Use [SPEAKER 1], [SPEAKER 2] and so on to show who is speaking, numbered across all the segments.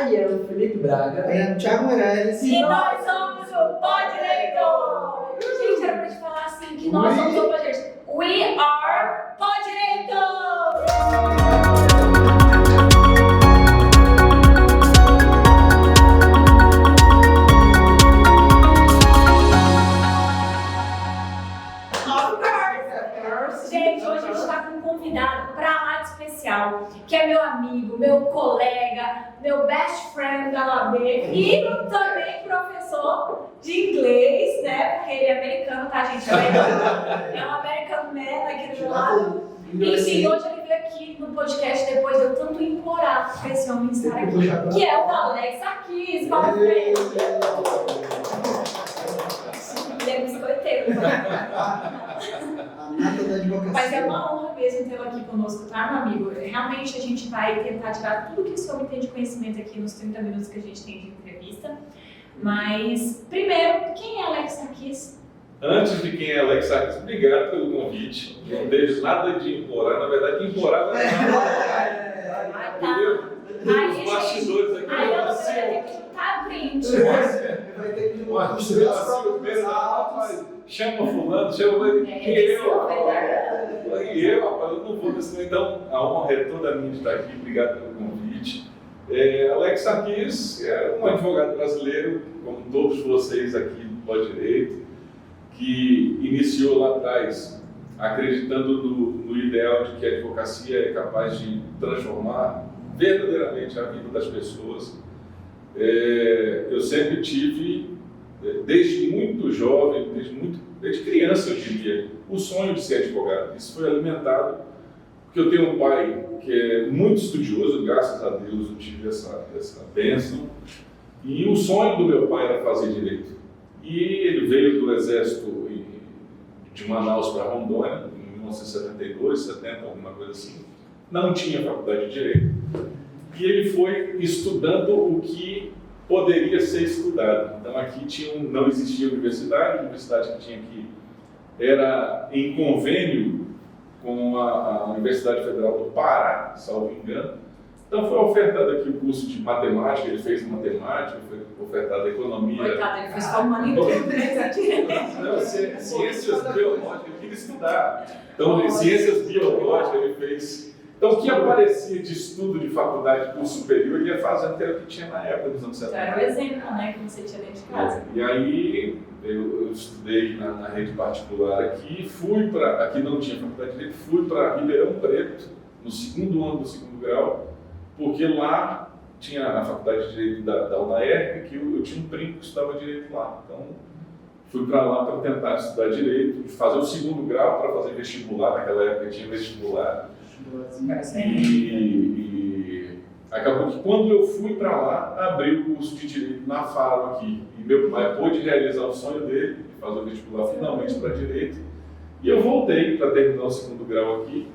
[SPEAKER 1] Ian Felipe Braga.
[SPEAKER 2] Thiago Moraes.
[SPEAKER 3] E nós somos o Pó Direito! Gente, era pra te falar assim, que nós somos o Pó Direito. We are Pó Direito! Gente, hoje a gente está com um convidado pra lá de especial, que é meu amigo, meu colega, meu best friend da UAB e também professor de inglês, né? Porque ele é americano, tá, gente? É um American man aqui do meu lado. Enfim, hoje ele veio aqui no podcast depois de eu tanto implorar pra esse homem estar aqui, que é o Alex Sarkis. Palmas pra ele. Ele é biscoiteiro, mas é uma honra mesmo tê-lo aqui conosco, tá, meu amigo? Realmente a gente vai tentar tirar tudo que esse homem tem de conhecimento aqui nos 30 minutos que a gente tem de entrevista. Mas, primeiro, quem é Alex Sarkis?
[SPEAKER 4] Antes de quem é Alex Sarkis, obrigado pelo convite. Não teve nada de implorar, na verdade, implorar não é nada. Entendeu? Os bastidores aqui.
[SPEAKER 3] Aí eu vou ter que juntar print.
[SPEAKER 2] Vai ter que
[SPEAKER 4] chama fulano, chama ele. E eu, rapaz, eu não vou nesse. Então, a honra é toda minha de estar aqui. Obrigado pelo convite. Alex Sarkis é um advogado brasileiro, como todos vocês aqui do Pó Direito, que iniciou lá atrás acreditando no ideal de que a advocacia é capaz de transformar verdadeiramente a vida das pessoas. Eu sempre tive, desde muito jovem, desde criança eu diria, o sonho de ser advogado. Isso foi alimentado porque eu tenho um pai que é muito estudioso, graças a Deus eu tive essa bênção, e o sonho do meu pai era fazer direito. E ele veio do exército de Manaus para Rondônia, em 1972, 70, alguma coisa assim. Não tinha faculdade de direito. E ele foi estudando o que poderia ser estudado. Então aqui não existia universidade, a universidade que tinha aqui era em convênio com a Universidade Federal do Pará, salvo engano. Então foi ofertado aqui o curso de matemática, ele fez matemática, foi ofertado economia.
[SPEAKER 3] Coitado, ele fez formando em tudo.
[SPEAKER 4] Não, ciências biológicas, ele queria estudar. Então, ciências biológicas ele fez. Então, o que aparecia de estudo de faculdade, curso superior, ele ia fazendo que era o que tinha na época dos anos 70.
[SPEAKER 3] Então, era o exemplo, né, que você tinha dentro de casa.
[SPEAKER 4] E aí, eu estudei na rede particular aqui, aqui não tinha faculdade de Direito, fui para Ribeirão Preto, no segundo ano do segundo grau, porque lá tinha a faculdade de Direito da UNAERP, que eu tinha um primo que estudava Direito lá. Então, fui para lá para tentar estudar Direito, fazer o segundo grau para fazer vestibular, naquela época tinha vestibular. E acabou que quando eu fui para lá, abri o curso de Direito na Faro aqui. E meu pai pôde realizar o sonho dele, de fazer o vestibular finalmente para Direito. E eu voltei para terminar o segundo grau aqui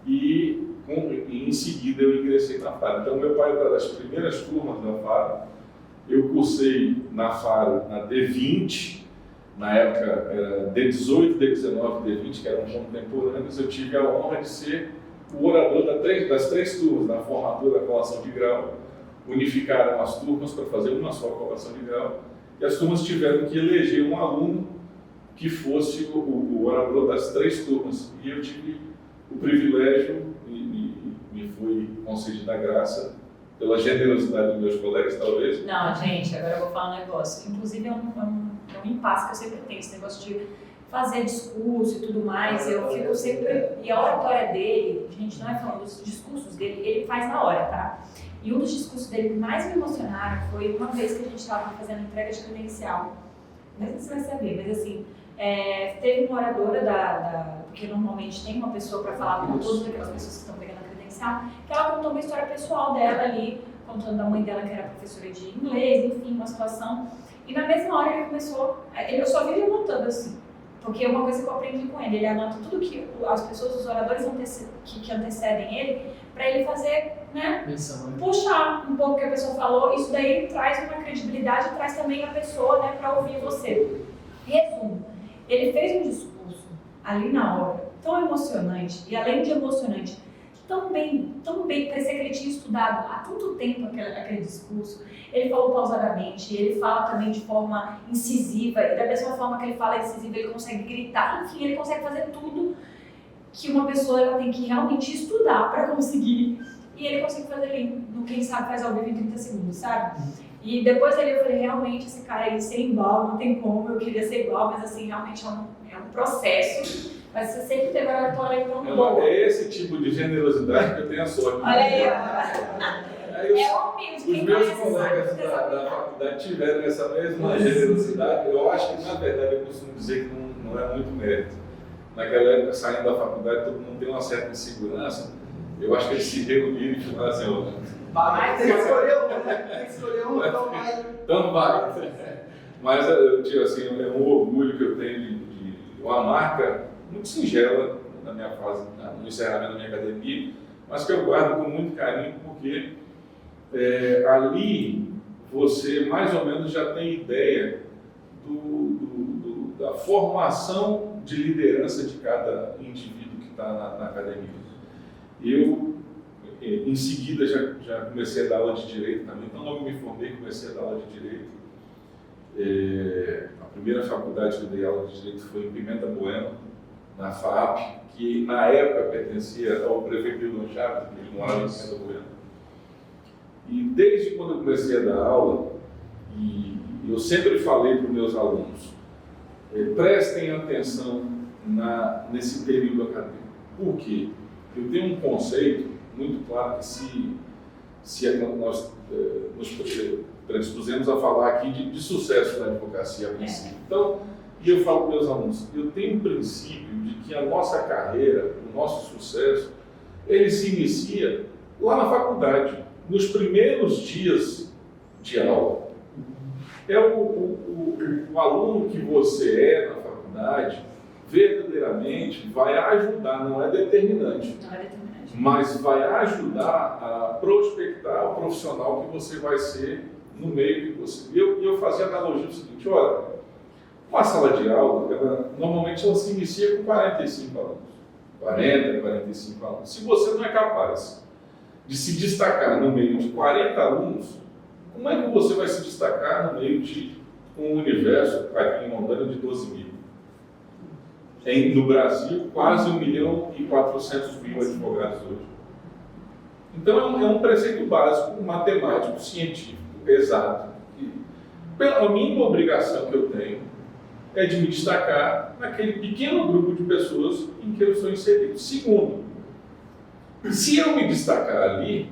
[SPEAKER 4] e em seguida eu ingressei na Faro. Então meu pai era das primeiras turmas da Faro. Eu cursei na Faro na D20, na época era D18, D19, D20, que eram contemporâneos. Eu tive a honra de ser o orador das três turmas, na formatura da colação de grau. Unificaram as turmas para fazer uma só colação de grau, e as turmas tiveram que eleger um aluno que fosse o orador das três turmas. E eu tive o privilégio, me foi concedida a graça, pela generosidade dos meus colegas, talvez.
[SPEAKER 3] Não, gente, agora eu vou falar um negócio. Inclusive, é um impasse que eu sempre tenho, esse negócio de fazer discurso e tudo mais. Eu fico sempre... E a oratória dele, a gente não é falando dos discursos dele, ele faz na hora, tá? E um dos discursos dele que mais me emocionaram foi uma vez que a gente estava fazendo entrega de credencial. Não sei se você vai saber, mas assim, teve uma oradora porque normalmente tem uma pessoa para falar com todas aquelas pessoas que estão pegando a credencial, que ela contou uma história pessoal dela ali, contando da mãe dela que era professora de inglês, enfim, uma situação. E na mesma hora ele começou, eu só vi ele anotando assim, porque é uma coisa que eu aprendi com ele, ele anota tudo que as pessoas, os oradores que antecedem ele, para ele fazer, né, puxar um pouco o que a pessoa falou. Isso daí traz uma credibilidade, traz também a pessoa, né, para ouvir você. Resumo, ele fez um discurso ali na hora, tão emocionante, e além de emocionante, tão bem, parecia que ele tinha estudado há tanto tempo aquele discurso. Ele falou pausadamente, ele fala também de forma incisiva, e da mesma forma que ele fala incisiva, ele consegue gritar, enfim, ele consegue fazer tudo que uma pessoa ela tem que realmente estudar para conseguir. E ele consegue fazer ali, no Quem Sabe Faz ao Vivo em 30 segundos, sabe? E depois ali eu falei, realmente, esse cara aí ser igual, não tem como, eu queria ser igual, mas assim, realmente é um processo. Mas você sempre teve a oratória tão boa.
[SPEAKER 4] É esse tipo de generosidade que eu tenho a sorte.
[SPEAKER 3] Olha aí, humilde.
[SPEAKER 4] Os meus colegas da faculdade tiveram essa mesma generosidade. Eu acho que, na verdade, eu costumo dizer que não é muito mérito. Naquela época, saindo da faculdade, todo mundo tem uma certa insegurança. Eu acho que eles se reuniram e falaram assim,
[SPEAKER 2] tem que escolher um, né? Tem que escolher um, então vai.
[SPEAKER 4] Então vai. Mas eu tinha assim, um orgulho que eu tenho de uma marca muito singela na minha fase, no encerramento da minha academia, mas que eu guardo com muito carinho, porque ali você mais ou menos já tem ideia da formação de liderança de cada indivíduo que está na academia. Eu, em seguida, já comecei a dar aula de Direito também, então logo me formei, comecei a dar aula de Direito. A primeira faculdade que eu dei aula de Direito foi em Pimenta Bueno, na FAP, que na época pertencia ao prefeito Hildon Chaves, que ele morava em Pimenta Bueno. E desde quando eu comecei a dar aula, e eu sempre falei para os meus alunos, prestem atenção nesse período acadêmico. Por quê? Eu tenho um conceito muito claro que se nós nos predispusemos a falar aqui de sucesso na advocacia a princípio. Então, e eu falo para meus alunos, eu tenho um princípio de que a nossa carreira, o nosso sucesso, ele se inicia lá na faculdade, nos primeiros dias de aula. É o aluno que você é na faculdade, verdadeiramente vai ajudar, não é determinante, mas vai ajudar a prospectar o profissional que você vai ser no meio que você... Eu fazia analogia do seguinte, olha, uma sala de aula, normalmente ela se inicia com 45 alunos, 40, 45 alunos. Se você não é capaz de se destacar no meio de 40 alunos, como é que você vai se destacar no meio de um universo, aqui em Londrina, de 12 mil? No Brasil, quase 1.400.000 advogados hoje. Então, é um preceito básico, matemático, científico, exato. A mínima obrigação que eu tenho é de me destacar naquele pequeno grupo de pessoas em que eu estou inserido. Segundo, se eu me destacar ali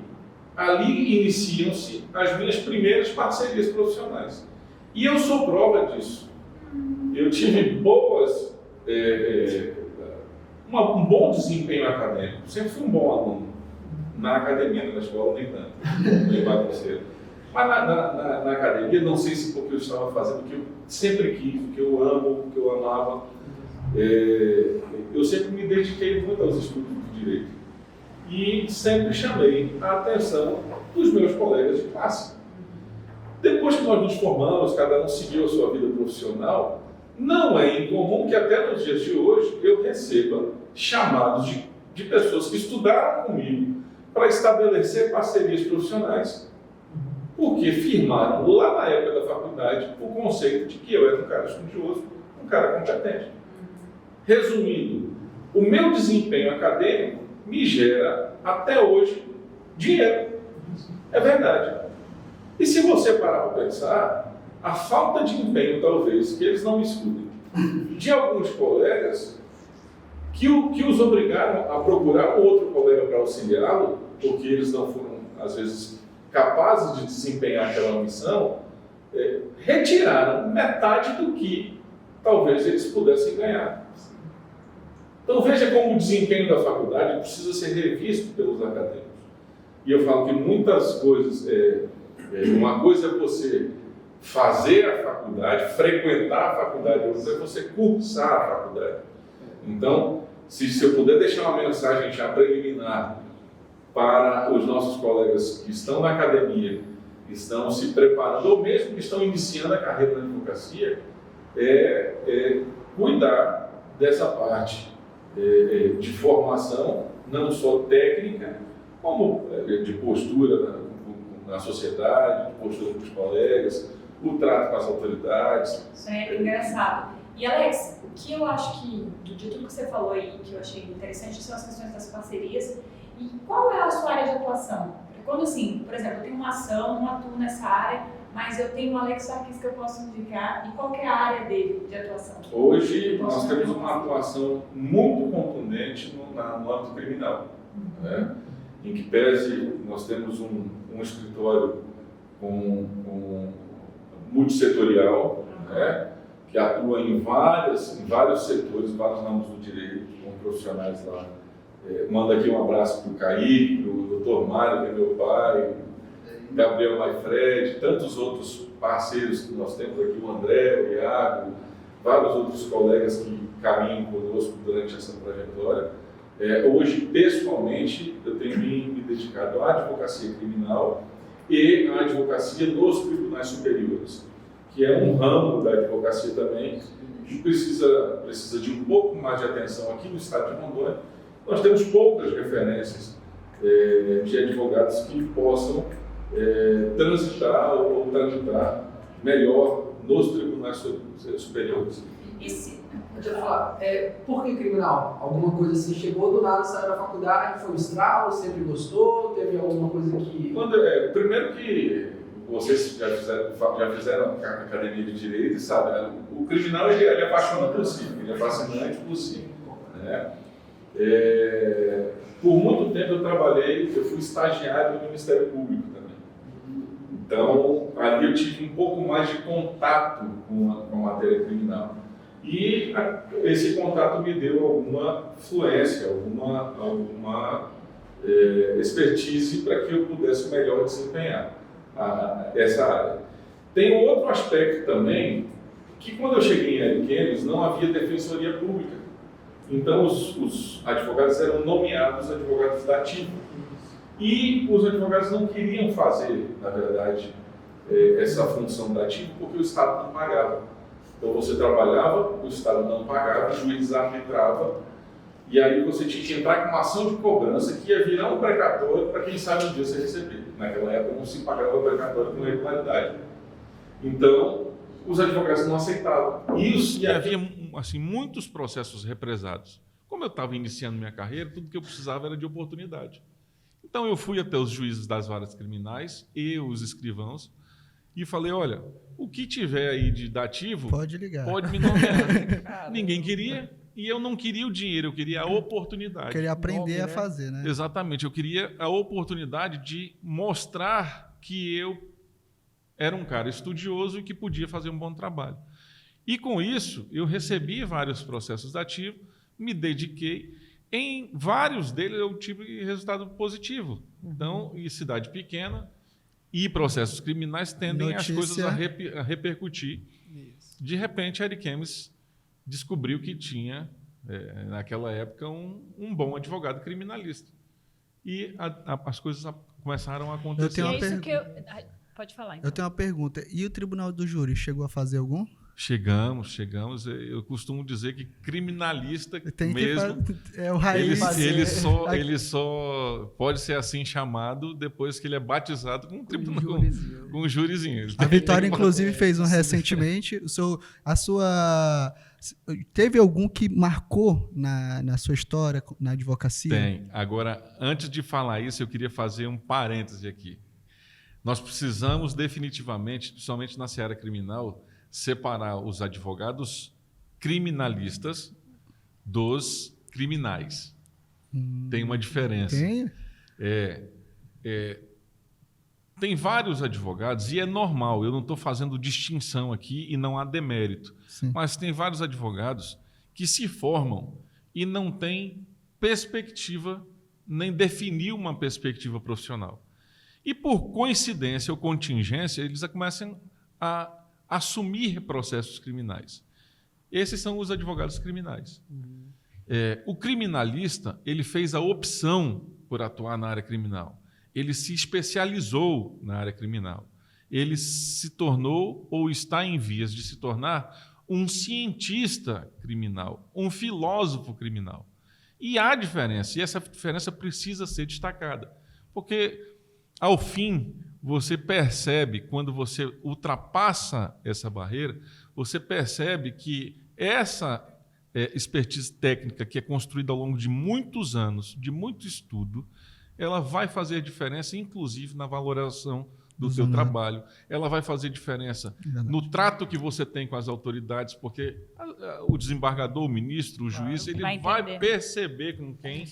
[SPEAKER 4] iniciam-se as minhas primeiras parcerias profissionais. E eu sou prova disso. Eu tive um bom desempenho acadêmico. Sempre fui um bom aluno. Na academia, na escola, nem tanto. Nem bagunceiro. Mas na academia, não sei se porque eu estava fazendo o que eu sempre quis, o que eu amo, o que eu amava. Eu sempre me dediquei muito aos estudos de Direito. E sempre chamei a atenção dos meus colegas de classe. Depois que nós nos formamos, cada um seguiu a sua vida profissional, não é incomum que até nos dias de hoje eu receba chamados de pessoas que estudaram comigo para estabelecer parcerias profissionais, porque firmaram lá na época da faculdade o conceito de que eu era um cara estudioso, um cara competente. Resumindo, o meu desempenho acadêmico me gera, até hoje, dinheiro. É verdade. E se você parar para pensar, a falta de empenho, talvez, que eles não me escutem, de alguns colegas que os obrigaram a procurar outro colega para auxiliá-lo, porque eles não foram, às vezes, capazes de desempenhar aquela missão, retiraram metade do que talvez eles pudessem ganhar. Então veja como o desempenho da faculdade precisa ser revisto pelos acadêmicos. E eu falo que muitas coisas, uma coisa é você fazer a faculdade, frequentar a faculdade, outra é você cursar a faculdade. Então, se eu puder deixar uma mensagem já preliminar para os nossos colegas que estão na academia, que estão se preparando, ou mesmo que estão iniciando a carreira na advocacia, cuidar dessa parte de formação não só técnica, como de postura na sociedade, de postura com os colegas, o trato com as autoridades.
[SPEAKER 3] Isso é engraçado. E Alex, o que eu acho que, de tudo que você falou aí, que eu achei interessante, são as questões das parcerias. E qual é a sua área de atuação? Porque quando, assim, por exemplo, eu tenho uma ação, não atuo nessa área, mas eu tenho o Alex Sarkis que eu posso indicar, e qual que é a área dele de atuação?
[SPEAKER 4] Hoje, nós temos uma atuação muito contundente no âmbito criminal, né? Em que pese nós temos um escritório multissetorial, né? Que atua em vários setores, vários ramos do direito, com profissionais lá. Manda aqui um abraço para o Kaique, para o Dr. Mário, que é meu pai, Gabriel Maifred, tantos outros parceiros que nós temos aqui, o André, o Iago, vários outros colegas que caminham conosco durante essa trajetória. Hoje, pessoalmente, eu tenho me dedicado à advocacia criminal e à advocacia nos tribunais superiores, que é um ramo da advocacia também, que precisa de um pouco mais de atenção aqui no estado de Rondônia. Nós temos poucas referências de advogados que possam transitar ou tramitar melhor nos tribunais superiores.
[SPEAKER 2] Deixa eu falar, por que criminal? Alguma coisa assim, chegou do nada, saiu da faculdade, foi um estralo, sempre gostou, teve alguma coisa que...
[SPEAKER 4] Primeiro que vocês já fizeram academia de direito, sabe? O criminal ele apaixona por si, ele é fascinante por si, né? Por muito tempo eu fui estagiário do Ministério Público também. Então, ali eu tive um pouco mais de contato com a matéria criminal. E esse contato me deu alguma fluência, alguma expertise para que eu pudesse melhor desempenhar essa área. Tem um outro aspecto também, que quando eu cheguei em Ariquemes não havia defensoria pública. Então os advogados eram nomeados advogados da ativa. E os advogados não queriam fazer, na verdade, essa função da ativa porque o Estado não pagava. Então você trabalhava, o Estado não pagava, o juiz arbitrava, e aí você tinha que entrar com uma ação de cobrança que ia virar um precatório para quem sabe um dia você receber. Naquela época não se pagava precatório com regularidade. Então, os advogados não aceitavam.
[SPEAKER 1] E havia assim, muitos processos represados. Como eu estava iniciando minha carreira, tudo que eu precisava era de oportunidade. Então eu fui até os juízes das varas criminais e os escrivãos e falei, olha, o que tiver aí de dativo,
[SPEAKER 5] pode ligar,
[SPEAKER 1] pode me nomear. Ninguém queria e eu não queria o dinheiro, eu queria a oportunidade.
[SPEAKER 5] Queria aprender a fazer, né?
[SPEAKER 1] Exatamente, eu queria a oportunidade de mostrar que eu era um cara estudioso e que podia fazer um bom trabalho. E com isso, eu recebi vários processos dativos, me dediquei. Em vários deles eu tive resultado positivo. Então, em cidade pequena e processos criminais tendem as coisas a repercutir. Isso. De repente, a Ariquemes descobriu que tinha, naquela época, um bom advogado criminalista. E as coisas começaram a acontecer.
[SPEAKER 3] Pode falar, então.
[SPEAKER 5] Eu tenho uma pergunta. E o Tribunal do Júri chegou a fazer algum?
[SPEAKER 1] Chegamos. Eu costumo dizer que criminalista mesmo,
[SPEAKER 5] é o raiz.
[SPEAKER 1] Ele só pode ser assim chamado depois que ele é batizado com um júrizinho.
[SPEAKER 5] A Vitória, inclusive, fez um recentemente. Teve algum que marcou na sua história, na advocacia?
[SPEAKER 1] Tem. Agora, antes de falar isso, eu queria fazer um parêntese aqui. Nós precisamos definitivamente, principalmente na seara criminal, separar os advogados criminalistas dos criminais. Tem uma diferença.
[SPEAKER 5] Tem?
[SPEAKER 1] Tem vários advogados, e é normal, eu não estou fazendo distinção aqui e não há demérito,
[SPEAKER 5] sim,
[SPEAKER 1] mas tem vários advogados que se formam e não têm perspectiva, nem definiu uma perspectiva profissional. E por coincidência ou contingência, eles começam a assumir processos criminais. Esses são os advogados criminais. O criminalista, ele fez a opção por atuar na área criminal. Ele se especializou na área criminal. Ele se tornou ou está em vias de se tornar um cientista criminal, um filósofo criminal. E há diferença, e essa diferença precisa ser destacada. Porque, ao fim, você percebe, quando você ultrapassa essa barreira, você percebe que essa expertise técnica que é construída ao longo de muitos anos, de muito estudo, ela vai fazer diferença, inclusive, na valorização do seu trabalho. Ela vai fazer diferença no trato que você tem com as autoridades, porque o desembargador, o ministro, o juiz, ele vai perceber com quem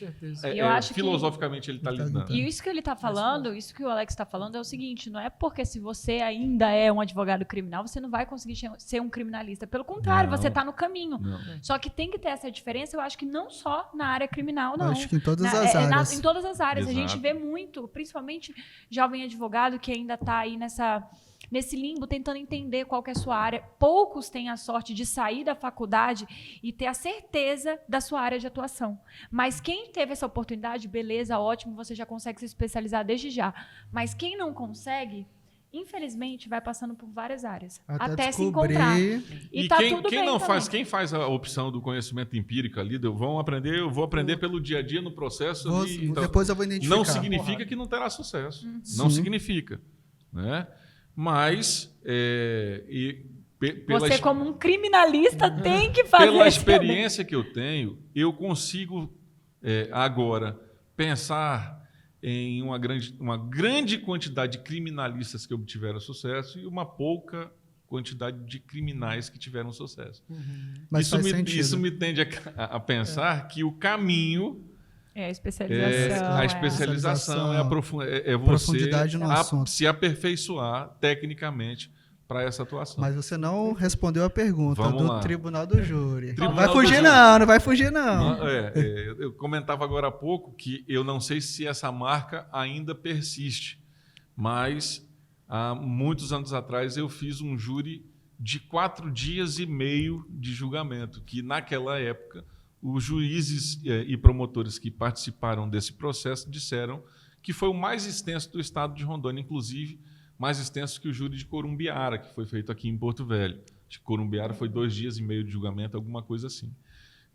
[SPEAKER 1] filosoficamente ele está lidando.
[SPEAKER 3] E isso que ele está falando, isso que o Alex está falando é o seguinte, não é porque se você ainda é um advogado criminal, você não vai conseguir ser um criminalista. Pelo contrário, você está no caminho. Só que tem que ter essa diferença, eu acho que não só na área criminal, não.
[SPEAKER 5] Acho que em todas as áreas.
[SPEAKER 3] Em todas as áreas.
[SPEAKER 1] Exato.
[SPEAKER 3] A gente vê muito, principalmente jovem advogado que ainda está aí nesse limbo, tentando entender qual que é a sua área. Poucos têm a sorte de sair da faculdade e ter a certeza da sua área de atuação. Mas quem teve essa oportunidade, beleza, ótimo, você já consegue se especializar desde já. Mas quem não consegue, infelizmente, vai passando por várias áreas. Até se encontrar.
[SPEAKER 1] E
[SPEAKER 3] tá
[SPEAKER 1] quem
[SPEAKER 3] tudo bem
[SPEAKER 1] não
[SPEAKER 3] também.
[SPEAKER 1] faz, quem faz a opção do conhecimento empírico ali, eu vou aprender pelo dia a dia no processo.
[SPEAKER 5] Depois eu vou identificar.
[SPEAKER 1] Não significa que não terá sucesso. Não significa. Né? Mas
[SPEAKER 3] você, como um criminalista, tem que fazer
[SPEAKER 1] pela experiência que eu tenho, eu consigo agora pensar em uma grande quantidade de criminalistas que obtiveram sucesso e uma pouca quantidade de criminais que tiveram sucesso.
[SPEAKER 5] Mas
[SPEAKER 1] isso me tende a pensar que o caminho
[SPEAKER 3] a especialização.
[SPEAKER 1] A especialização é você
[SPEAKER 5] profundidade no assunto.
[SPEAKER 1] Se aperfeiçoar tecnicamente para essa atuação.
[SPEAKER 5] Mas você não respondeu a pergunta do Tribunal do Júri. Não vai fugir não.
[SPEAKER 1] Eu comentava agora há pouco que eu não sei se essa marca ainda persiste, mas há muitos anos atrás eu fiz um júri de 4 dias e meio de julgamento, que naquela época os juízes e promotores que participaram desse processo disseram que foi o mais extenso do estado de Rondônia, inclusive mais extenso que o júri de Corumbiara, que foi feito aqui em Porto Velho. De Corumbiara foi 2 dias e meio de julgamento, alguma coisa assim.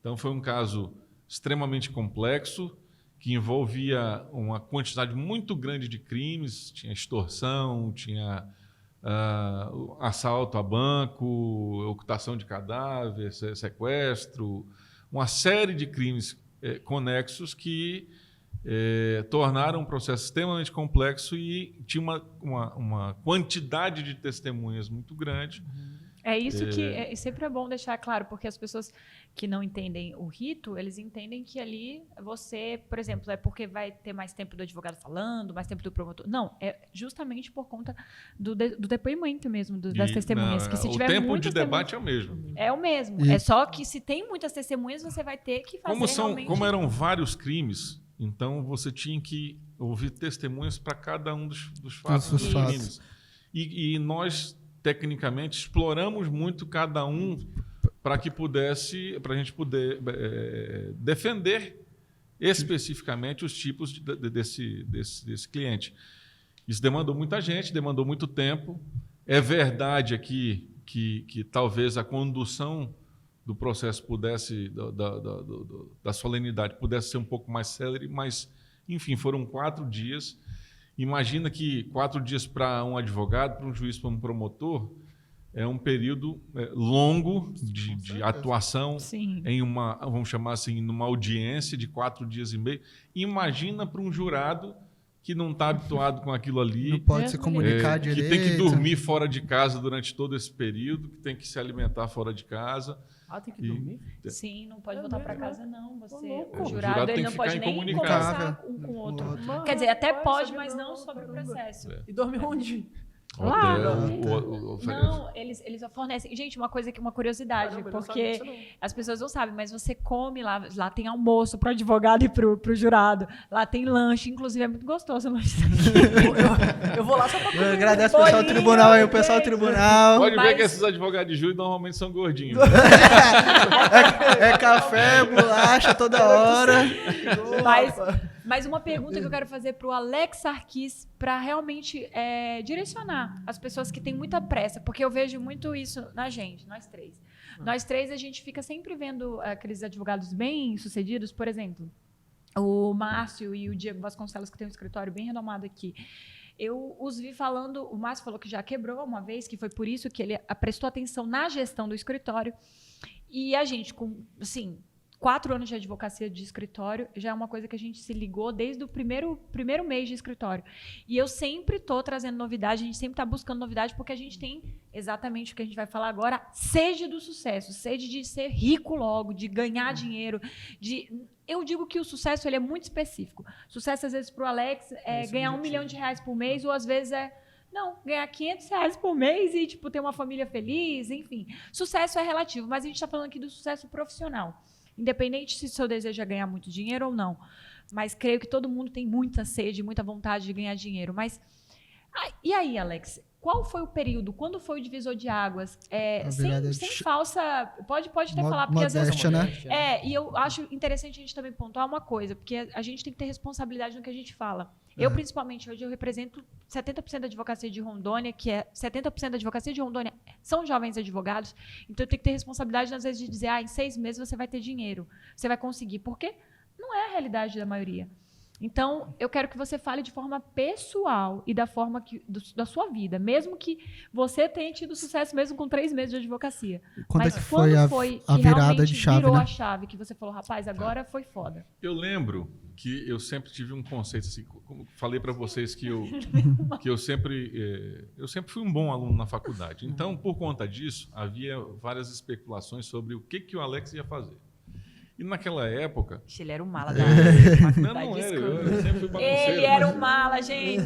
[SPEAKER 1] Então foi um caso extremamente complexo, que envolvia uma quantidade muito grande de crimes, tinha extorsão, tinha assalto a banco, ocultação de cadáver, sequestro, uma série de crimes conexos que tornaram o processo extremamente complexo e tinha uma quantidade de testemunhas muito grande.
[SPEAKER 3] É isso que sempre é bom deixar claro, porque as pessoas que não entendem o rito, eles entendem que ali você, por exemplo, é porque vai ter mais tempo do advogado falando, mais tempo do promotor. Não, é justamente por conta do depoimento mesmo, das testemunhas. Que se tiver
[SPEAKER 1] o tempo de debate é o mesmo.
[SPEAKER 3] É o mesmo. É só que se tem muitas testemunhas, você vai ter que fazer
[SPEAKER 1] como eram vários crimes, então você tinha que ouvir testemunhas para cada um dos fatos dos crimes. E nós, tecnicamente, exploramos muito cada um para a gente poder defender especificamente os tipos desse cliente. Isso demandou muita gente, demandou muito tempo. É verdade aqui que talvez a condução do processo pudesse, da solenidade, pudesse ser um pouco mais célere, mas, enfim, foram 4 dias. Imagina que 4 dias para um advogado, para um juiz, para um promotor, é um período longo de atuação.
[SPEAKER 3] Sim.
[SPEAKER 1] Em vamos chamar assim, numa audiência de 4 dias e meio. Imagina para um jurado que não está habituado com aquilo ali.
[SPEAKER 5] Não pode se comunicar direito.
[SPEAKER 1] Que tem que dormir fora de casa durante todo esse período, que tem que se alimentar fora de casa.
[SPEAKER 2] Tem que dormir?
[SPEAKER 3] Sim, não pode voltar para casa, não.
[SPEAKER 1] O
[SPEAKER 3] O
[SPEAKER 1] jurado
[SPEAKER 3] ele
[SPEAKER 1] tem
[SPEAKER 3] não
[SPEAKER 1] que
[SPEAKER 3] pode
[SPEAKER 1] ficar
[SPEAKER 3] nem
[SPEAKER 1] incomunicável.
[SPEAKER 3] conversar um com o outro. Quer dizer, até pode, mas não sobre o processo.
[SPEAKER 2] E dorme onde?
[SPEAKER 3] Não, eles fornecem. Gente, uma curiosidade, porque as pessoas não sabem, mas você come lá tem almoço pro advogado e pro jurado. Lá tem lanche, inclusive é muito gostoso o lanche.
[SPEAKER 2] Eu vou lá só pra comer.
[SPEAKER 5] Agradeço o pessoal do tribunal aí, o pesal do tribunal.
[SPEAKER 1] Pode ver que esses advogados de júri normalmente são gordinhos.
[SPEAKER 5] É café, bolacha toda hora.
[SPEAKER 3] Mas uma pergunta que eu quero fazer para o Alex Sarkis, para realmente direcionar as pessoas que têm muita pressa, porque eu vejo muito isso na gente, nós 3. Nós três, a gente fica sempre vendo aqueles advogados bem-sucedidos, por exemplo, o Márcio e o Diego Vasconcelos, que tem um escritório bem renomado aqui. Eu os vi falando, o Márcio falou que já quebrou uma vez, que foi por isso que ele prestou atenção na gestão do escritório. E a gente, com, assim, 4 anos de advocacia de escritório, já é uma coisa que a gente se ligou desde o primeiro mês de escritório. E eu sempre estou trazendo novidade, a gente sempre está buscando novidade, porque a gente tem exatamente o que a gente vai falar agora, sede do sucesso, sede de ser rico logo, de ganhar dinheiro, Eu digo que o sucesso ele é muito específico. Sucesso, às vezes, para o Alex é ganhar R$1 milhão por mês, ou às vezes ganhar R$500 por mês e tipo, ter uma família feliz, enfim. Sucesso é relativo, mas a gente está falando aqui do sucesso profissional. Independente se o seu desejo é ganhar muito dinheiro ou não. Mas creio que todo mundo tem muita sede, muita vontade de ganhar dinheiro. Mas, e aí, Alex? Qual foi o período? Quando foi o divisor de águas? Sem falsa... Pode até falar, porque
[SPEAKER 5] modéstia,
[SPEAKER 3] às vezes...
[SPEAKER 5] né?
[SPEAKER 3] E eu acho interessante a gente também pontuar uma coisa, porque a gente tem que ter responsabilidade no que a gente fala. Eu, principalmente, hoje eu represento 70% da advocacia de Rondônia, que é 70% da advocacia de Rondônia são jovens advogados, então eu tenho que ter responsabilidade, às vezes, de dizer, em 6 meses você vai ter dinheiro, você vai conseguir, porque não é a realidade da maioria. Então, eu quero que você fale de forma pessoal e da forma da sua vida, mesmo que você tenha tido sucesso mesmo com 3 meses de advocacia.
[SPEAKER 5] Quando
[SPEAKER 3] Mas
[SPEAKER 5] é que foi a virada de chave,
[SPEAKER 3] virou
[SPEAKER 5] né?
[SPEAKER 3] a chave, que você falou, rapaz, agora foi foda.
[SPEAKER 1] Eu lembro que eu sempre tive um conceito, assim, como falei para vocês que eu sempre fui um bom aluno na faculdade. Então, por conta disso, havia várias especulações sobre o que o Alex ia fazer. E naquela época...
[SPEAKER 3] Ele era um mala da faculdade.
[SPEAKER 1] Não era, eu sempre fui bagunceiro.
[SPEAKER 3] Ele era um mala, gente.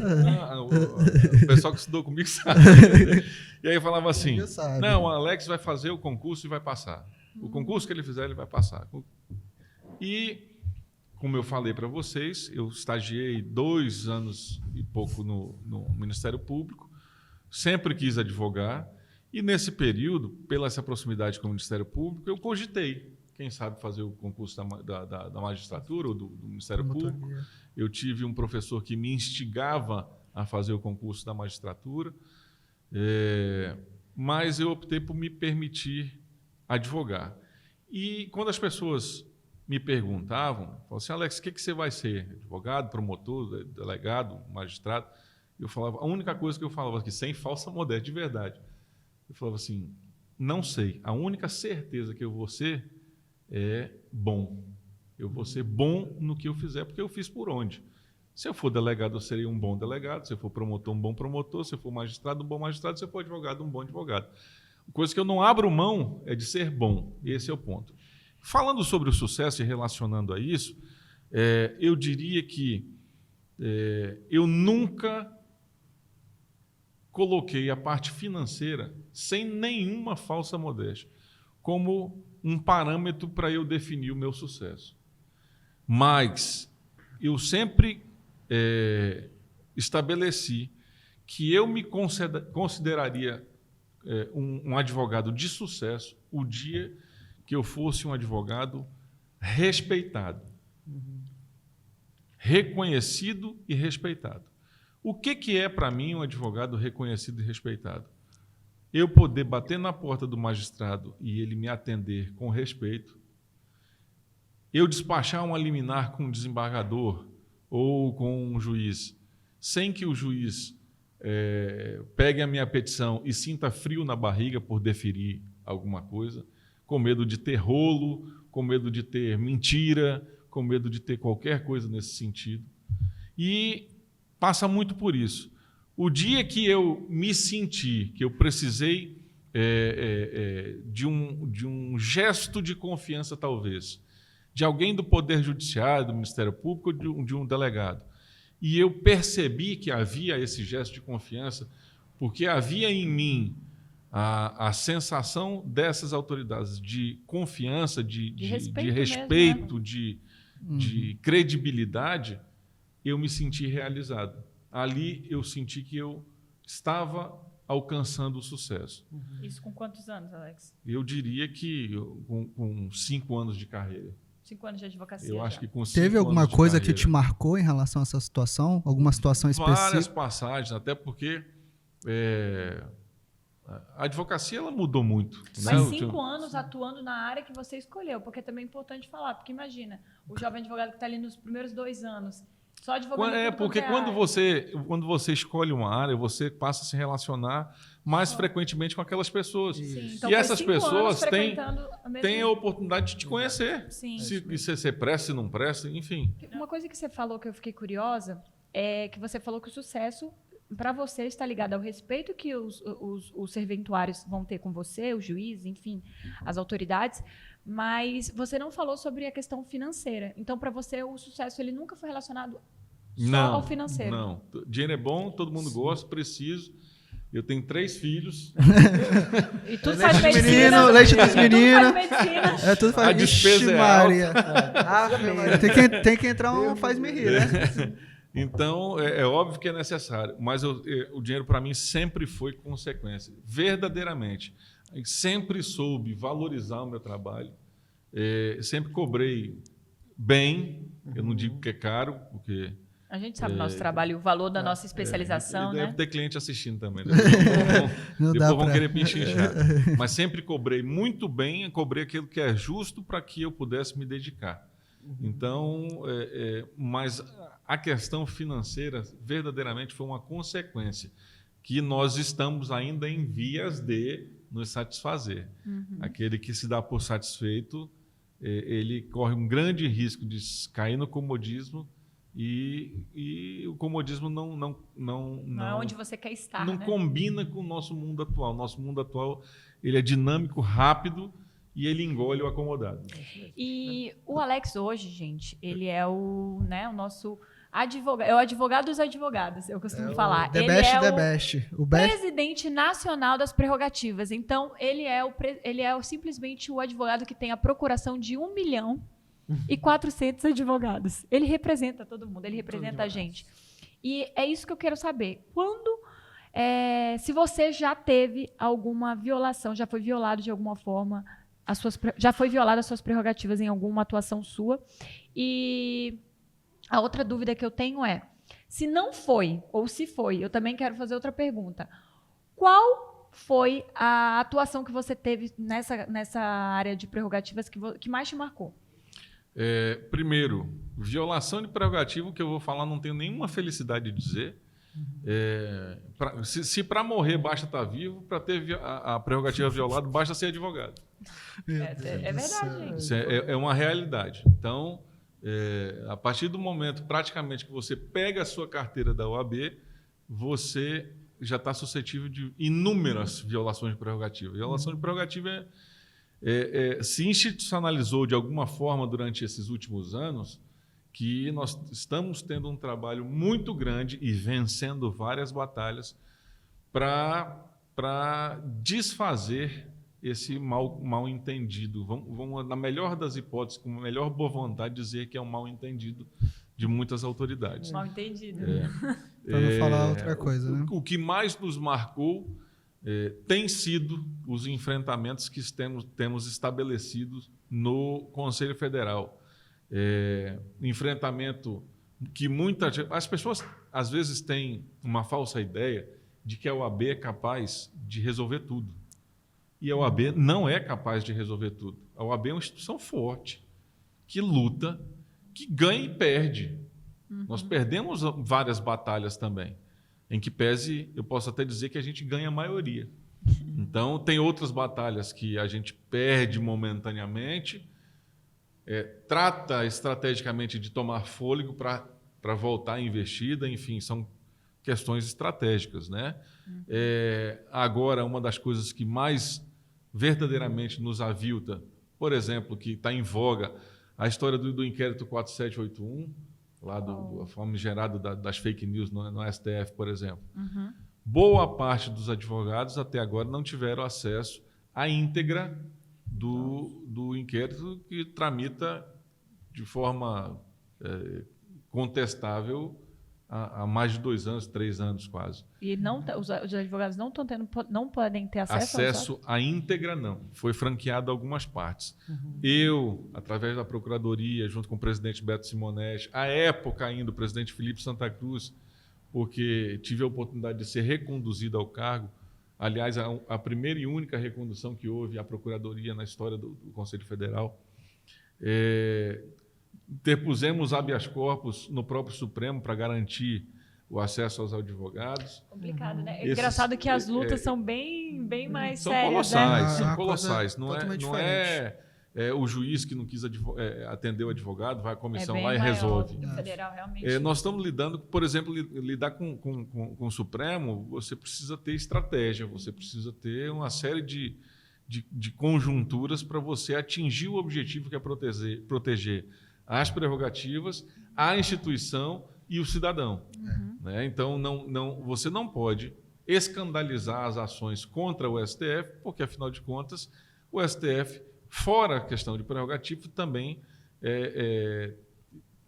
[SPEAKER 1] O pessoal que estudou comigo sabe. E aí falava assim, não, o Alex vai fazer o concurso e vai passar. O concurso que ele fizer, ele vai passar. E, como eu falei para vocês, eu estagiei 2 anos e pouco no Ministério Público, sempre quis advogar, e nesse período, pela essa proximidade com o Ministério Público, eu cogitei. Quem sabe fazer o concurso da magistratura ou do Ministério Público. Eu tive um professor que me instigava a fazer o concurso da magistratura, mas eu optei por me permitir advogar. E quando as pessoas me perguntavam, falavam assim, Alex, o que você vai ser? Advogado, promotor, delegado, magistrado? Eu falava, a única coisa que eu falava aqui, sem falsa modéstia, de verdade, eu falava assim, não sei, a única certeza que eu vou ser é bom. Eu vou ser bom no que eu fizer, porque eu fiz por onde. Se eu for delegado, eu serei um bom delegado. Se eu for promotor, um bom promotor. Se eu for magistrado, um bom magistrado. Se eu for advogado, um bom advogado. Coisa que eu não abro mão é de ser bom. Esse é o ponto. Falando sobre o sucesso e relacionando a isso, eu diria que eu nunca coloquei a parte financeira, sem nenhuma falsa modéstia, como um parâmetro para eu definir o meu sucesso. Mas eu sempre estabeleci que eu me consideraria um advogado de sucesso o dia que eu fosse um advogado respeitado, reconhecido e respeitado. O que é para mim um advogado reconhecido e respeitado? Eu poder bater na porta do magistrado e ele me atender com respeito, eu despachar uma liminar com um desembargador ou com um juiz, sem que o juiz pegue a minha petição e sinta frio na barriga por deferir alguma coisa, com medo de ter rolo, com medo de ter mentira, com medo de ter qualquer coisa nesse sentido. E passa muito por isso. O dia que eu me senti que eu precisei de um gesto de confiança, talvez, de alguém do Poder Judiciário, do Ministério Público, ou de um delegado, e eu percebi que havia esse gesto de confiança, porque havia em mim a sensação dessas autoridades de confiança, de respeito, de credibilidade, eu me senti realizado. Ali eu senti que eu estava alcançando o sucesso.
[SPEAKER 3] Isso com quantos anos, Alex?
[SPEAKER 1] Eu diria que com 5 anos de carreira.
[SPEAKER 3] 5 anos de advocacia.
[SPEAKER 1] Eu acho que com 5 anos
[SPEAKER 5] Teve alguma
[SPEAKER 1] de
[SPEAKER 5] coisa
[SPEAKER 1] carreira,
[SPEAKER 5] que te marcou em relação a essa situação? Alguma situação específica?
[SPEAKER 1] Várias passagens, até porque A advocacia ela mudou muito.
[SPEAKER 3] Mas
[SPEAKER 1] né?
[SPEAKER 3] 5 anos atuando na área que você escolheu, porque também é importante falar, porque imagina, o jovem advogado que está ali nos primeiros 2 anos, só advogando.
[SPEAKER 1] Porque quando você escolhe uma área, você passa a se relacionar mais frequentemente com aquelas pessoas.
[SPEAKER 3] Sim, então
[SPEAKER 1] e essas pessoas têm a
[SPEAKER 3] a
[SPEAKER 1] oportunidade de te conhecer.
[SPEAKER 3] Sim.
[SPEAKER 1] Se você presta, se não presta, enfim.
[SPEAKER 3] Uma coisa que você falou que eu fiquei curiosa é que você falou que o sucesso para você está ligado ao respeito que os serventuários vão ter com você, os juízes, enfim, as autoridades, mas você não falou sobre a questão financeira. Então, para você, o sucesso ele nunca foi relacionado só ao financeiro.
[SPEAKER 1] Não. Dinheiro é bom, todo mundo gosta, preciso. Eu tenho 3 filhos.
[SPEAKER 3] E tudo
[SPEAKER 5] Leite
[SPEAKER 3] faz
[SPEAKER 5] dos
[SPEAKER 3] medicina.
[SPEAKER 5] meninos, leite dos meninos.
[SPEAKER 3] Tudo faz medicina.
[SPEAKER 5] Tudo faz...
[SPEAKER 1] A despesa
[SPEAKER 5] Ixi,
[SPEAKER 1] é
[SPEAKER 5] Maria.
[SPEAKER 2] Ah,
[SPEAKER 5] Tem que entrar um faz-me rir, né?
[SPEAKER 1] Então, é óbvio que é necessário, mas o dinheiro para mim sempre foi consequência, verdadeiramente. Eu sempre soube valorizar o meu trabalho, sempre cobrei bem, eu não digo que é caro, porque...
[SPEAKER 3] A gente sabe o nosso trabalho, o valor da nossa especialização, né?
[SPEAKER 1] Deve ter cliente assistindo também.
[SPEAKER 5] Não
[SPEAKER 1] Depois
[SPEAKER 5] dá
[SPEAKER 1] vão
[SPEAKER 5] pra...
[SPEAKER 1] querer me enxinchar. Mas sempre cobrei muito bem, cobrei aquilo que é justo para que eu pudesse me dedicar. Então, mas a questão financeira verdadeiramente foi uma consequência que nós estamos ainda em vias de nos satisfazer. Aquele que se dá por satisfeito, ele corre um grande risco de cair no comodismo e o comodismo não
[SPEAKER 3] é onde você quer estar,
[SPEAKER 1] não
[SPEAKER 3] né?
[SPEAKER 1] combina com o nosso mundo atual. Nosso mundo atual ele é dinâmico, rápido, e ele engole o acomodado.
[SPEAKER 3] E o Alex hoje, gente, ele é o nosso advogado, é o advogado dos advogados, eu costumo falar.
[SPEAKER 5] The
[SPEAKER 3] ele
[SPEAKER 5] best,
[SPEAKER 3] é
[SPEAKER 5] the
[SPEAKER 3] o
[SPEAKER 5] best. O best.
[SPEAKER 3] presidente nacional das prerrogativas. Então, ele é simplesmente o advogado que tem a procuração de 1.400.000 advogados. Ele representa todo mundo, ele representa a gente. E é isso que eu quero saber. Se você já teve alguma violação, já foi violado de alguma forma, já foi violada as suas prerrogativas em alguma atuação sua. E a outra dúvida que eu tenho é, se não foi, ou se foi, eu também quero fazer outra pergunta. Qual foi a atuação que você teve nessa área de prerrogativas que mais te marcou?
[SPEAKER 1] Primeiro, violação de prerrogativa, o que eu vou falar não tenho nenhuma felicidade de dizer. Se para morrer basta estar vivo, para ter a prerrogativa violada basta ser advogado.
[SPEAKER 3] É verdade, gente.
[SPEAKER 1] Isso é uma realidade. Então, a partir do momento praticamente que você pega a sua carteira da OAB, você já está suscetível de inúmeras violações de prerrogativa. Violação de prerrogativa se institucionalizou de alguma forma durante esses últimos anos, que nós estamos tendo um trabalho muito grande e vencendo várias batalhas para desfazer esse mal entendido. Vamos, na melhor das hipóteses, com a melhor boa vontade, dizer que é um mal entendido de muitas autoridades.
[SPEAKER 3] Mal entendido.
[SPEAKER 5] Para não falar outra coisa, né?
[SPEAKER 1] O que mais nos marcou tem sido os enfrentamentos que temos estabelecidos no Conselho Federal. Enfrentamento que as pessoas às vezes têm uma falsa ideia de que a OAB é capaz de resolver tudo. E a OAB não é capaz de resolver tudo. A OAB é uma instituição forte, que luta, que ganha e perde. Nós perdemos várias batalhas também, em que pese, eu posso até dizer que a gente ganha a maioria. Então, tem outras batalhas que a gente perde momentaneamente, trata estrategicamente de tomar fôlego para voltar à investida, enfim, são questões estratégicas, né? Agora, uma das coisas que mais verdadeiramente nos avilta, por exemplo, que está em voga, a história do inquérito 4781, lá da forma gerada das fake news no STF, por exemplo. Boa parte dos advogados até agora não tiveram acesso à íntegra do inquérito que tramita de forma contestável há mais de 2 anos, 3 anos quase.
[SPEAKER 3] E os advogados não podem ter
[SPEAKER 1] acesso à íntegra, não. Foi franqueado algumas partes. Eu, através da Procuradoria, junto com o presidente Beto Simonetti, à época ainda o presidente Felipe Santa Cruz, porque tive a oportunidade de ser reconduzido ao cargo, aliás, a primeira e única recondução que houve à Procuradoria na história do Conselho Federal. Interpusemos habeas corpus no próprio Supremo para garantir o acesso aos advogados.
[SPEAKER 3] Complicado, né? É engraçado que as lutas são bem mais
[SPEAKER 1] são
[SPEAKER 3] sérias,
[SPEAKER 1] colossais,
[SPEAKER 3] né?
[SPEAKER 1] são colossais. Não
[SPEAKER 5] diferente.
[SPEAKER 1] é o juiz que não quis atender o advogado, vai à comissão
[SPEAKER 3] bem
[SPEAKER 1] lá e
[SPEAKER 3] maior.
[SPEAKER 1] resolve.
[SPEAKER 3] O federal realmente.
[SPEAKER 1] Nós estamos lidando, por exemplo, lidar com o Supremo, você precisa ter estratégia, você precisa ter uma série de conjunturas para você atingir o objetivo que é proteger as prerrogativas, a instituição e o cidadão. Né? Então, você não pode escandalizar as ações contra o STF, porque, afinal de contas, o STF, fora a questão de prerrogativo, também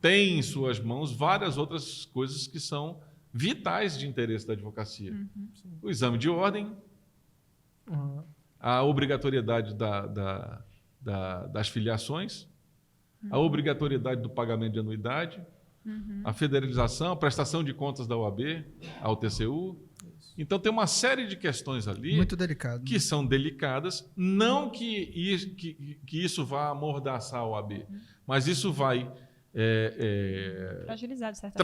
[SPEAKER 1] tem em suas mãos várias outras coisas que são vitais de interesse da advocacia. O exame de ordem, a obrigatoriedade das filiações, a obrigatoriedade do pagamento de anuidade, a federalização, a prestação de contas da OAB ao TCU. Então, tem uma série de questões ali
[SPEAKER 5] muito delicado,
[SPEAKER 1] que são delicadas, não que isso vá amordaçar a OAB, mas isso vai
[SPEAKER 3] fragilizar, de certa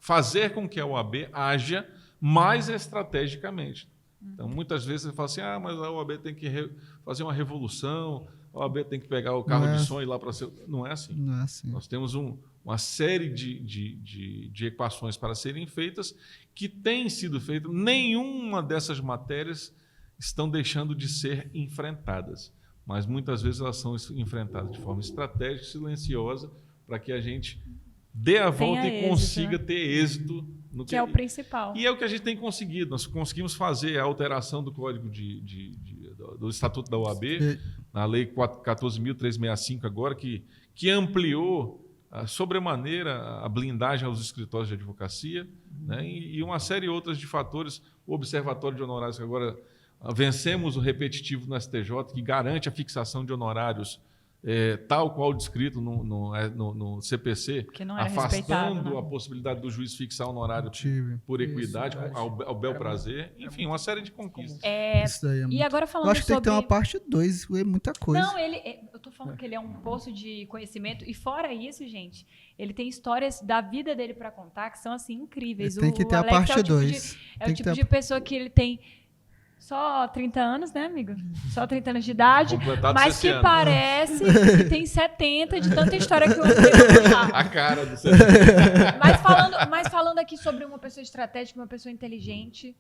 [SPEAKER 1] fazer com que a OAB haja mais estrategicamente. Então, muitas vezes você fala assim, mas a OAB tem que fazer uma revolução, a OAB tem que pegar o carro de som e ir lá para ser... Não é assim.
[SPEAKER 5] Não é assim.
[SPEAKER 1] Nós temos uma série de equações para serem feitas que têm sido feitas. Nenhuma dessas matérias estão deixando de ser enfrentadas, mas muitas vezes elas são enfrentadas de forma estratégica, silenciosa, para que a gente dê a volta e consiga ter êxito no
[SPEAKER 3] que é o principal.
[SPEAKER 1] E é o que a gente tem conseguido. Nós conseguimos fazer a alteração do Código do Estatuto da OAB, na Lei 14.365 agora, que ampliou sobremaneira a blindagem aos escritórios de advocacia, né? E uma série outras de fatores. O Observatório de Honorários, que agora vencemos o repetitivo no STJ, que garante a fixação de honorários tal qual descrito no CPC, afastando a possibilidade do juiz fixar honorário por equidade, ao bel prazer. Enfim, uma série de conquistas.
[SPEAKER 5] Isso daí
[SPEAKER 3] e agora falando
[SPEAKER 5] eu acho que tem que ter uma parte 2, é muita coisa.
[SPEAKER 3] Não, eu estou falando que ele é um poço de conhecimento, e fora isso, gente, ele tem histórias da vida dele para contar que são assim incríveis.
[SPEAKER 5] Tem que ter a parte 2.
[SPEAKER 3] É o tipo de pessoa que ele tem só 30 anos, né, amigo? Só 30 anos de idade, mas que parece que tem 70 de tanta história que eu ouvi contar.
[SPEAKER 1] A cara do 70.
[SPEAKER 3] Mas falando aqui sobre uma pessoa estratégica, uma pessoa inteligente,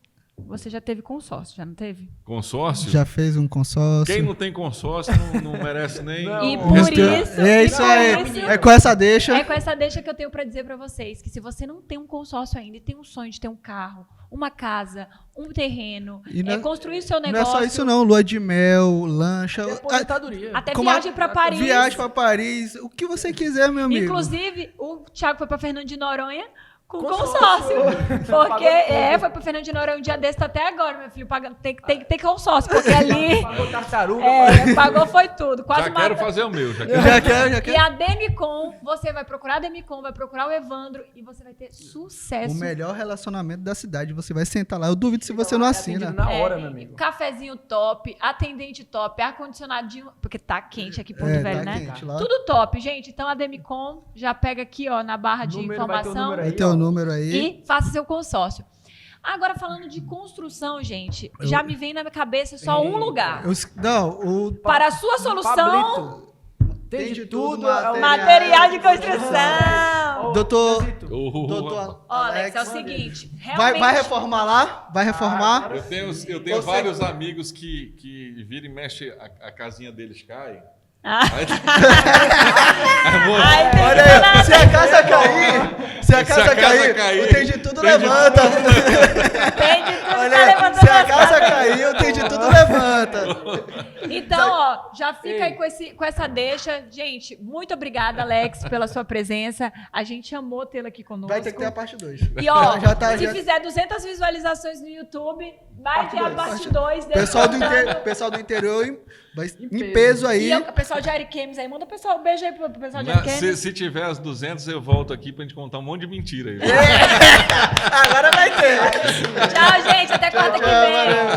[SPEAKER 3] você já teve consórcio, já não teve?
[SPEAKER 1] Consórcio?
[SPEAKER 5] Já fez um consórcio.
[SPEAKER 1] Quem não tem consórcio não merece nem...
[SPEAKER 3] E por isso...
[SPEAKER 5] É isso aí. É com essa deixa.
[SPEAKER 3] É com essa deixa que eu tenho para dizer para vocês, que se você não tem um consórcio ainda e tem um sonho de ter um carro, uma casa, um terreno, construir seu negócio...
[SPEAKER 5] Não é só isso não, lua de mel, lancha...
[SPEAKER 3] Até viagem para Paris.
[SPEAKER 5] Viagem para Paris, o que você quiser, meu amigo.
[SPEAKER 3] Inclusive, o Thiago foi para Fernando de Noronha com consórcio. Porque foi pro Fernando de Noronha um dia desse, tá até agora, meu filho, pagando, tem que ter consórcio, porque ali...
[SPEAKER 2] Pagou tartaruga.
[SPEAKER 3] Pagou foi tudo. Quase
[SPEAKER 1] quero fazer o meu. Já
[SPEAKER 5] quero.
[SPEAKER 3] E a Demicon, você vai procurar a Demicon, vai procurar o Evandro e você vai ter sucesso.
[SPEAKER 5] O melhor relacionamento da cidade, você vai sentar lá, eu duvido se você não assina.
[SPEAKER 2] Na hora, meu amigo.
[SPEAKER 3] Cafezinho top, atendente top, ar-condicionadinho, porque tá quente aqui em Porto Velho, né?
[SPEAKER 5] Quente, lá.
[SPEAKER 3] Tudo top, gente. Então a Demicon já pega aqui, ó, na barra de informação.
[SPEAKER 5] Vai ter o número aí.
[SPEAKER 3] E faça seu consórcio. Agora, falando de construção, gente, já me vem na minha cabeça só um lugar. Para a sua solução...
[SPEAKER 2] Tem de tudo.
[SPEAKER 3] Material de construção.
[SPEAKER 5] Doutor
[SPEAKER 3] Alex, é o seguinte. Realmente...
[SPEAKER 5] Vai reformar lá? Vai reformar?
[SPEAKER 1] Eu tenho vários amigos que viram e mexem, a casinha deles cai.
[SPEAKER 5] Olha aí, se a casa cair, o Tem de Tudo levanta.
[SPEAKER 3] Tem de tudo,
[SPEAKER 5] olha aí, se a casa cair, o Tem de Tudo levanta.
[SPEAKER 3] Então, ó,
[SPEAKER 6] já fica aí com essa deixa. Gente, muito obrigada, Alex, pela sua presença. A gente amou tê-la aqui conosco.
[SPEAKER 5] Vai ter que ter a parte 2.
[SPEAKER 6] E ó, se fizer 200 visualizações no YouTube, vai ter a parte 2.
[SPEAKER 5] Pessoal do interior em peso aí.
[SPEAKER 6] E o pessoal de Ariquemes aí, manda um beijo aí pro pessoal de Ariquemes.
[SPEAKER 1] Se tiver as 200, eu volto aqui pra gente contar um monte de mentira aí.
[SPEAKER 5] Agora vai ter.
[SPEAKER 6] Tchau, gente. Até quarta que vem.